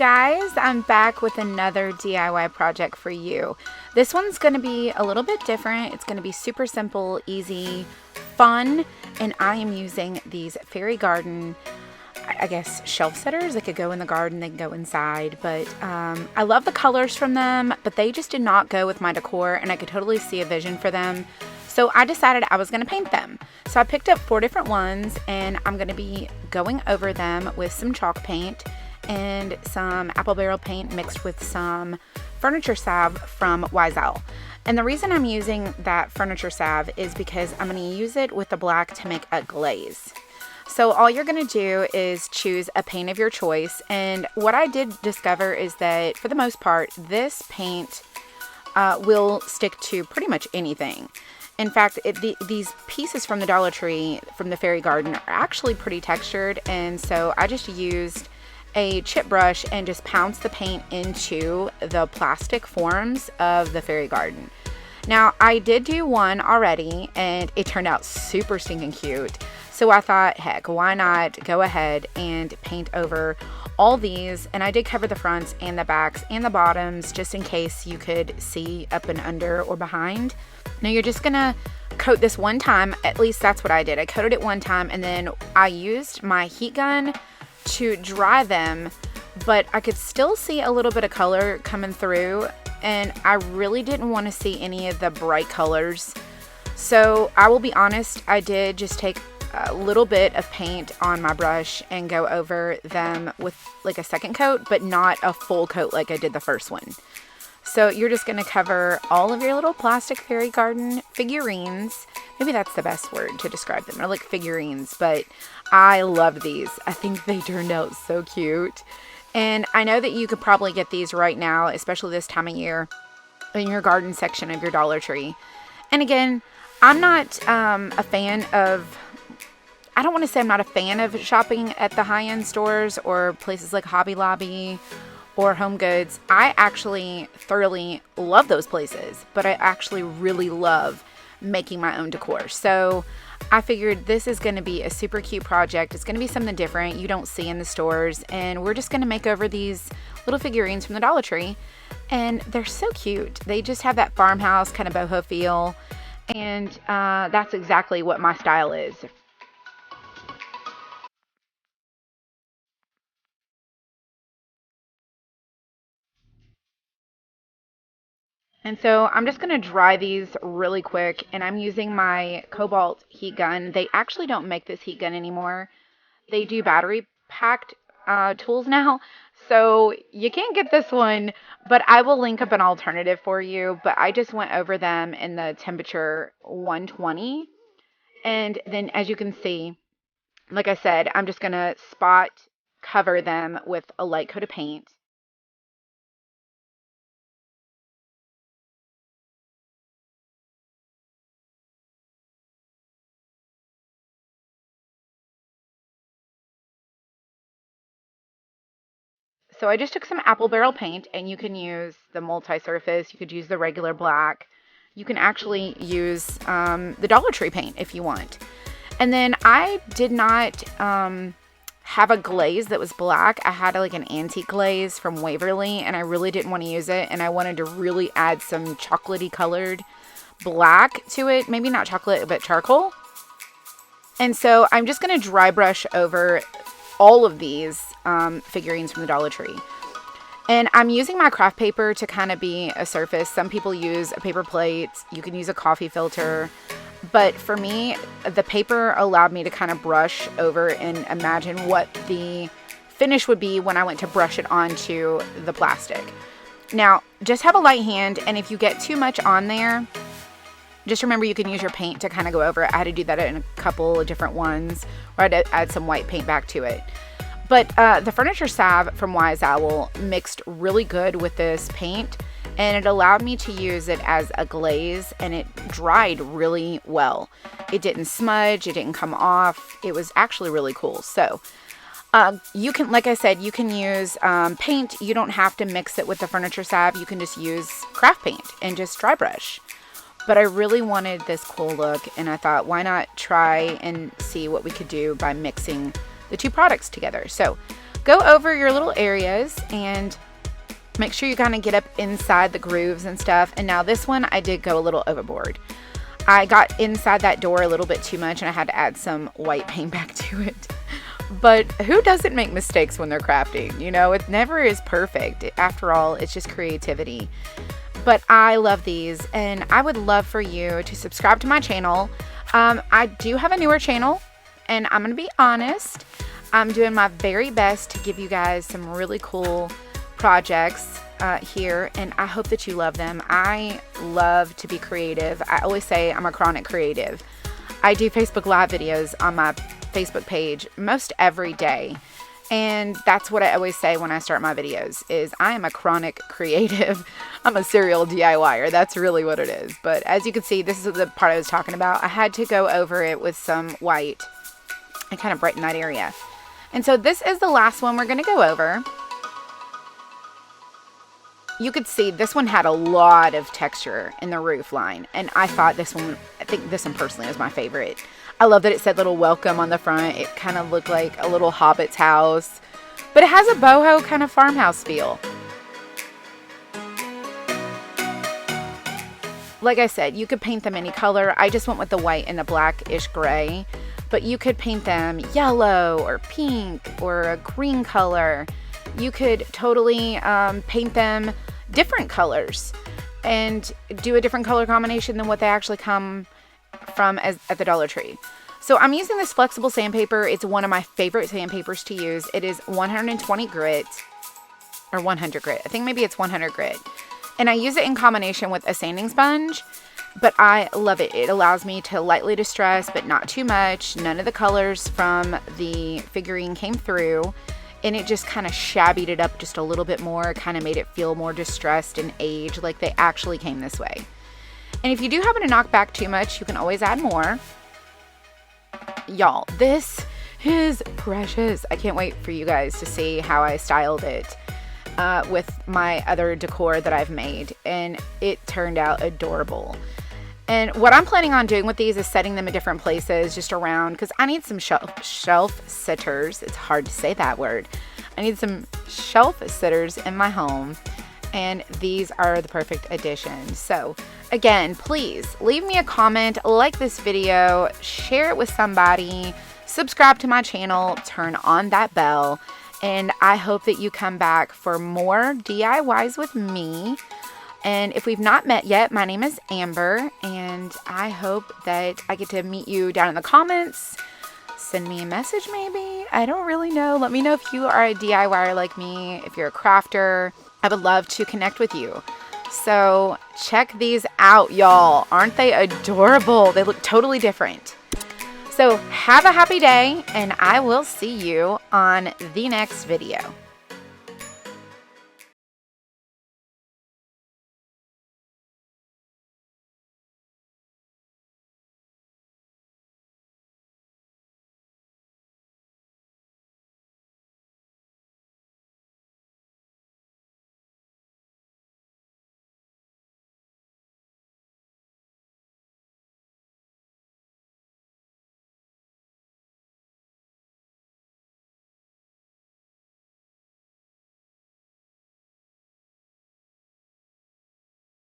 guys, I'm back with another DIY project for you. This one's going to be a little bit different. It's going to be super simple, easy, fun, and I am using these fairy garden, I guess, shelf setters. They could go in the garden, they can go inside, but I love the colors from them, but they just did not go with my decor, and I could totally see a vision for them. So I decided I was going to paint them. So I picked up 4 different ones, and I'm going to be going over them with some chalk paint and some apple barrel paint mixed with some furniture salve from Wise Owl. And the reason I'm using that furniture salve is because I'm going to use it with the black to make a glaze. So all you're going to do is choose a paint of your choice. And what I did discover is that for the most part, this paint will stick to pretty much anything. In fact, these pieces from the Dollar Tree from the fairy garden are actually pretty textured. And so I just used a chip brush and just pounce the paint into the plastic forms of the fairy garden. Now, I did do one already and it turned out super stinking cute. So I thought, heck, why not go ahead and paint over all these? And I did cover the fronts and the backs and the bottoms just in case you could see up and under or behind. Now you're just gonna coat this one time. At least that's what I did. I coated it one time and then I used my heat gun to dry them, but I could still see a little bit of color coming through, and I really didn't want to see any of the bright colors. So I will be honest, I did just take a little bit of paint on my brush and go over them with like a second coat, but not a full coat like I did the first one. So you're just going to cover all of your little plastic fairy garden figurines. Maybe that's the best word to describe them. They're like figurines, but I love these. I think they turned out so cute. And I know that you could probably get these right now, especially this time of year, in your garden section of your Dollar Tree. And again, I'm not a fan of, I don't want to say I'm not a fan of shopping at the high-end stores or places like Hobby Lobby or Home Goods. I actually thoroughly love those places, but I actually really love making my own decor. So I figured this is going to be a super cute project. It's going to be something different you don't see in the stores, and we're just going to make over these little figurines from the Dollar Tree, and they're so cute. They just have that farmhouse kind of boho feel, and that's exactly what my style is. And so I'm just going to dry these really quick, and I'm using my Cobalt heat gun. They actually don't make this heat gun anymore. They do battery packed tools now, so you can't get this one, but I will link up an alternative for you. But I just went over them in the temperature 120, and then as you can see, like I said, I'm just going to spot cover them with a light coat of paint. So I just took some apple barrel paint, and you can use the multi-surface, you could use the regular black, you can actually use the Dollar Tree paint if you want. And then I did not have a glaze that was black. I had like an antique glaze from Waverly, and I really didn't want to use it, and I wanted to really add some chocolatey colored black to it. Maybe not chocolate, but charcoal. And so I'm just going to dry brush over all of these figurines from the Dollar Tree. And I'm using my craft paper to kind of be a surface. Some people use a paper plate. You can use a coffee filter. But for me, the paper allowed me to kind of brush over and imagine what the finish would be when I went to brush it onto the plastic. Now, just have a light hand, and if you get too much on there, just remember you can use your paint to kind of go over it. I had to do that in a couple of different ones, or I had to add some white paint back to it. But the furniture salve from Wise Owl mixed really good with this paint, and it allowed me to use it as a glaze, and it dried really well. It didn't smudge, it didn't come off. It was actually really cool. So you can, like I said, you can use paint. You don't have to mix it with the furniture salve. You can just use craft paint and just dry brush. But I really wanted this cool look, and I thought, why not try and see what we could do by mixing the two products together. So go over your little areas and make sure you kind of get up inside the grooves and stuff. And now this one, I did go a little overboard. I got inside that door a little bit too much and I had to add some white paint back to it. But who doesn't make mistakes when they're crafting? You know, it never is perfect. After all, it's just creativity. But I love these, and I would love for you to subscribe to my channel. I do have a newer channel, and I'm going to be honest. I'm doing my very best to give you guys some really cool projects here, and I hope that you love them. I love to be creative. I always say I'm a chronic creative. I do Facebook Live videos on my Facebook page most every day. And that's what I always say when I start my videos is I am a chronic creative. I'm a serial DIYer. That's really what it is. But as you can see, this is the part I was talking about. I had to go over it with some white and kind of brighten that area. And so this is the last one we're going to go over. You could see this one had a lot of texture in the roof line. And I thought this one, I think this one personally is my favorite. I love that it said little welcome on the front. It kind of looked like a little hobbit's house. But it has a boho kind of farmhouse feel. Like I said, you could paint them any color. I just went with the white and the blackish gray. But you could paint them yellow or pink or a green color. You could totally paint them different colors and do a different color combination than what they actually come from at the Dollar Tree. So I'm using this flexible sandpaper. It's one of my favorite sandpapers to use. It is 120 grit or 100 grit. I think maybe it's 100 grit. And I use it in combination with a sanding sponge, but I love it. It allows me to lightly distress, but not too much. None of the colors from the figurine came through, and it just kind of shabbied it up just a little bit more, kind of made it feel more distressed and aged, like they actually came this way. And if you do happen to knock back too much, you can always add more. Y'all, this is precious. I can't wait for you guys to see how I styled it with my other decor that I've made. And it turned out adorable. And what I'm planning on doing with these is setting them in different places just around, because I need some shelf sitters. It's hard to say that word. I need some shelf sitters in my home. And these are the perfect addition. So again, please leave me a comment, like this video, share it with somebody, subscribe to my channel, turn on that bell, and I hope that you come back for more DIYs with me. And if we've not met yet, my name is Amber, and I hope that I get to meet you down in the comments. Send me a message maybe. I don't really know. Let me know if you are a DIYer like me, if you're a crafter. I would love to connect with you. So check these out, y'all. Aren't they adorable? They look totally different. So have a happy day, and I will see you on the next video.